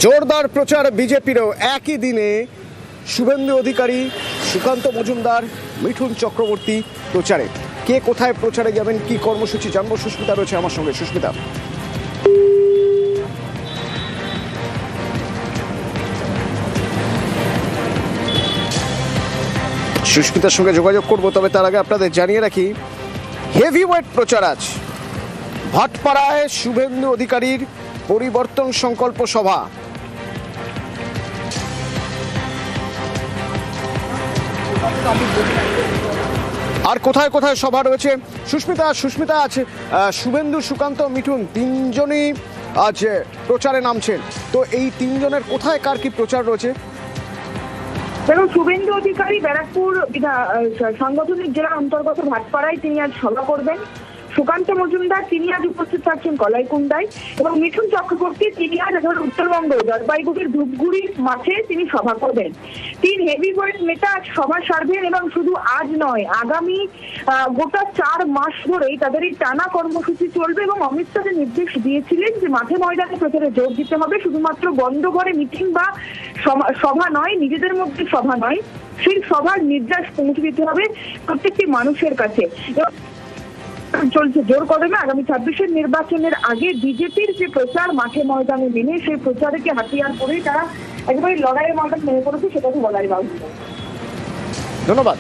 জোরদার প্রচার বিজেপিরও একই দিনে শুভেন্দু অধিকারী, সুকান্ত মজুমদার, মিঠুন চক্রবর্তী প্রচারে। কে কোথায় প্রচারে যাবেন, কি কর্মসূচি জানবো। সুস্মিতা রয়েছে আমার সঙ্গে। সুস্মিতা, সুস্মিতার সঙ্গে যোগাযোগ করবো, তবে তার আগে আপনাদের জানিয়ে রাখি হেভিওয়েট প্রচার আজ ভাটপাড়ায় শুভেন্দু অধিকারীর পরিবর্তন সংকল্প সভা। আর কোথায় কোথায় সভা রয়েছে সুস্মিতা আছে। শুভেন্দু, সুকান্ত, মিঠুন তিনজনই আজ প্রচারে নামছেন। তো এই তিনজনের কোথায় কার কি প্রচার রয়েছে? দেখুন, শুভেন্দু অধিকারী ব্যারাকপুর সাংগঠনিক জেলার অন্তর্গত ভাটপাড়ায় তিনি আজ সভা করবেন। সুকান্ত মজুমদার তিনি আজ উপস্থিত থাকছেন কলাইকুণ্ডায়, এবং মিঠুন চক্রবর্তী তিনি আজ উত্তরবঙ্গ জলপাইগুড়ির ধূপগুড়ি মাঠে তিনি সভা করবেন। তিন হেভিওয়েট নেতা আজ সভা সারবেন, এবং শুধু আজ নয়, আগামী গোটা 4 মাস ধরেই তাদের এই টানা কর্মসূচি চলবে। এবং অমিত শাহ নির্দেশ দিয়েছিলেন যে মাঠে ময়দানে প্রচারে জোর দিতে হবে, শুধুমাত্র বন্ধ করে মিটিং বা সভা নয়, নিজেদের মধ্যে সভা নয়, সেই সভার নির্দেশ পৌঁছে দিতে হবে প্রত্যেকটি মানুষের কাছে। চলছে জোর কদমে আগামী 26-এর নির্বাচনের আগে বিজেপির যে প্রচার মাঠে ময়দানে নেমে সেই প্রচারকে হাতিয়ার করেই তারা একেবারে লড়াইয়ের ময়দান নেমে পড়েছে, সেটা তো বলাই বাহুল্য। ধন্যবাদ।